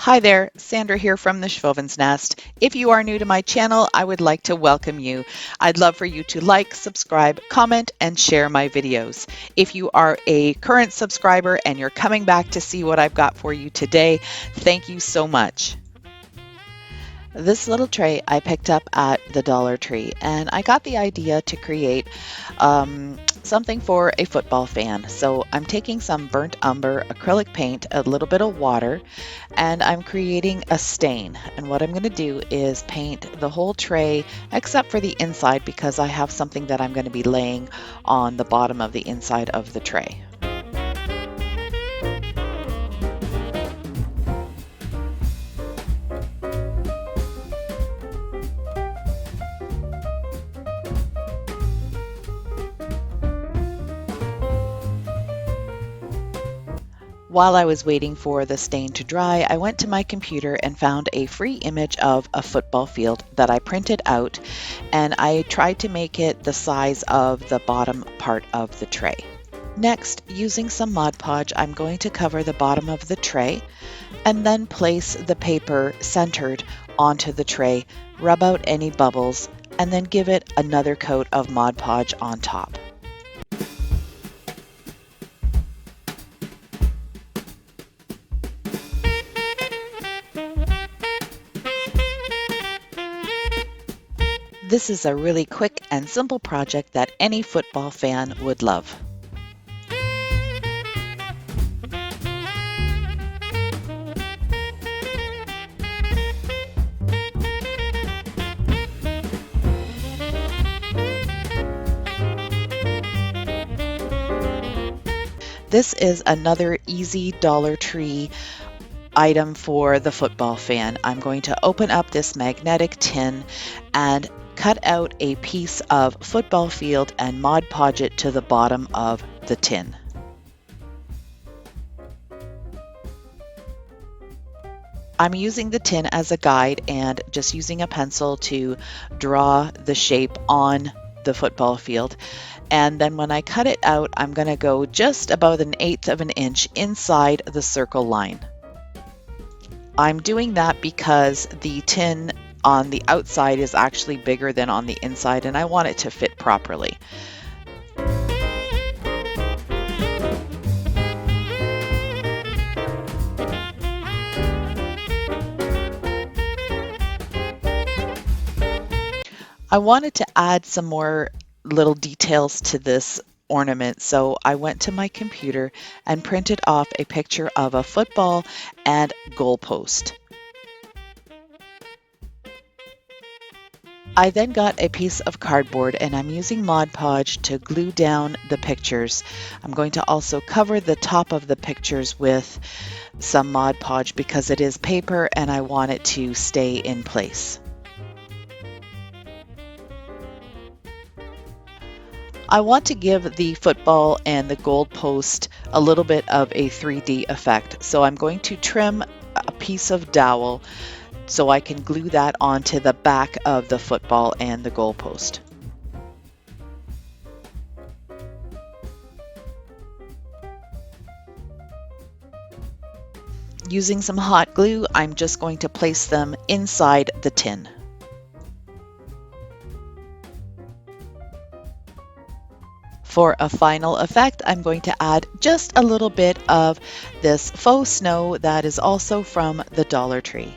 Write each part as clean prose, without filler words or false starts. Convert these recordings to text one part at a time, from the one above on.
Hi there, Sandra here from the Schwowin's Nest. If you are new to my channel, I would like to welcome you. I'd love for you to like, subscribe, comment, and share my videos. If you are a current subscriber and you're coming back to see what I've got for you today, thank you so much. This little tray I picked up at the Dollar Tree, and I got the idea to create something for a football fan. So I'm taking some burnt umber acrylic paint, a little bit of water, and I'm creating a stain. And what I'm going to do is paint the whole tray except for the inside because I have something that I'm going to be laying on the bottom of the inside of the tray. While I was waiting for the stain to dry, I went to my computer and found a free image of a football field that I printed out, and I tried to make it the size of the bottom part of the tray. Next, using some Mod Podge, I'm going to cover the bottom of the tray and then place the paper centered onto the tray, rub out any bubbles, and then give it another coat of Mod Podge on top. This is a really quick and simple project that any football fan would love. This is another easy Dollar Tree item for the football fan. I'm going to open up this magnetic tin and cut out a piece of football field and Mod Podge it to the bottom of the tin. I'm using the tin as a guide and just using a pencil to draw the shape on the football field. And then when I cut it out, I'm going to go just about 1/8 of an inch inside the circle line. I'm doing that because the tin on the outside is actually bigger than on the inside, and I want it to fit properly. I wanted to add some more little details to this ornament, so I went to my computer and printed off a picture of a football and goalpost. I then got a piece of cardboard and I'm using Mod Podge to glue down the pictures. I'm going to also cover the top of the pictures with some Mod Podge because it is paper and I want it to stay in place. I want to give the football and the goalpost a little bit of a 3D effect, so I'm going to trim a piece of dowel so I can glue that onto the back of the football and the goalpost. Using some hot glue, I'm just going to place them inside the tin. For a final effect, I'm going to add just a little bit of this faux snow that is also from the Dollar Tree.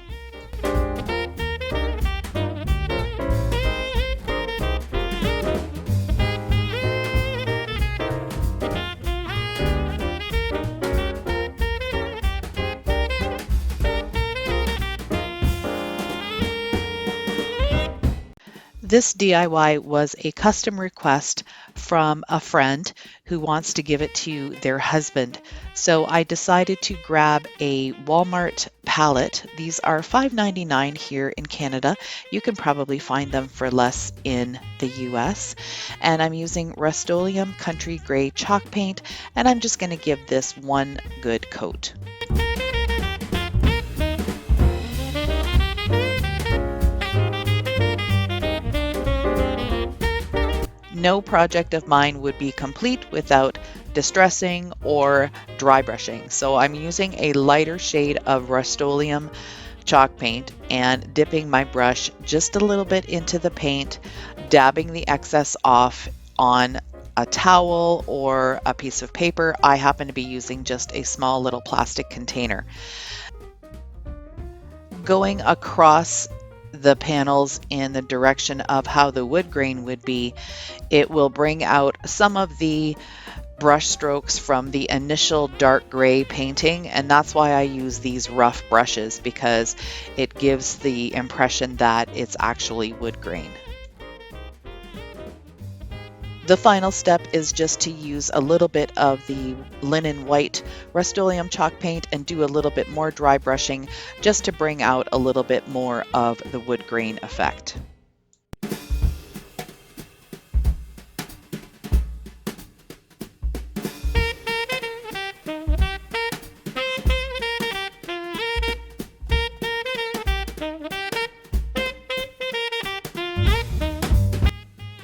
This DIY was a custom request from a friend who wants to give it to their husband. So I decided to grab a Walmart pallet. These are $5.99 here in Canada. You can probably find them for less in the US. And I'm using Rust-Oleum Country Gray chalk paint, and I'm just going to give this one good coat. No project of mine would be complete without distressing or dry brushing. So I'm using a lighter shade of Rust-Oleum chalk paint and dipping my brush just a little bit into the paint, dabbing the excess off on a towel or a piece of paper. I happen to be using just a small little plastic container. Going across the panels in the direction of how the wood grain would be, it will bring out some of the brush strokes from the initial dark gray painting, and that's why I use these rough brushes, because it gives the impression that it's actually wood grain. The final step is just to use a little bit of the linen white Rust-Oleum chalk paint and do a little bit more dry brushing just to bring out a little bit more of the wood grain effect.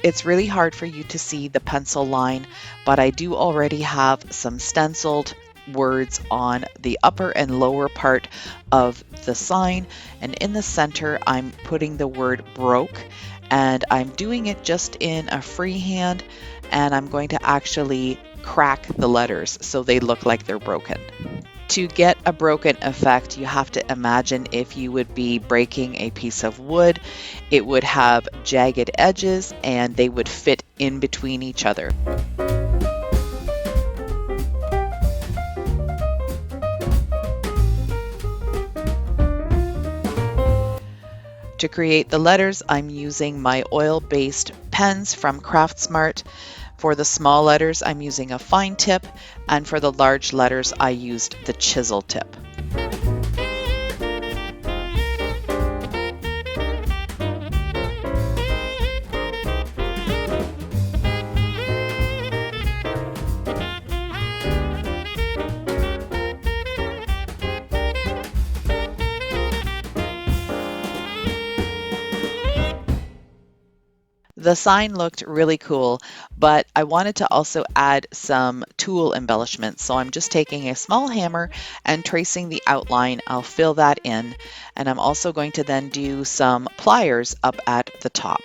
It's really hard for you to see the pencil line, but I do already have some stenciled words on the upper and lower part of the sign, and in the center I'm putting the word broke, and I'm doing it just in a freehand, and I'm going to actually crack the letters so they look like they're broken. To get a broken effect, you have to imagine if you would be breaking a piece of wood, it would have jagged edges and they would fit in between each other. To create the letters, I'm using my oil-based pens from Craftsmart. For the small letters, I'm using a fine tip, and for the large letters, I used the chisel tip. The sign looked really cool, but I wanted to also add some tool embellishments. So I'm just taking a small hammer and tracing the outline. I'll fill that in, and I'm also going to then do some pliers up at the top.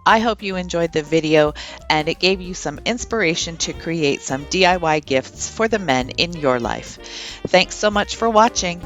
I hope you enjoyed the video and it gave you some inspiration to create some DIY gifts for the men in your life. Thanks so much for watching.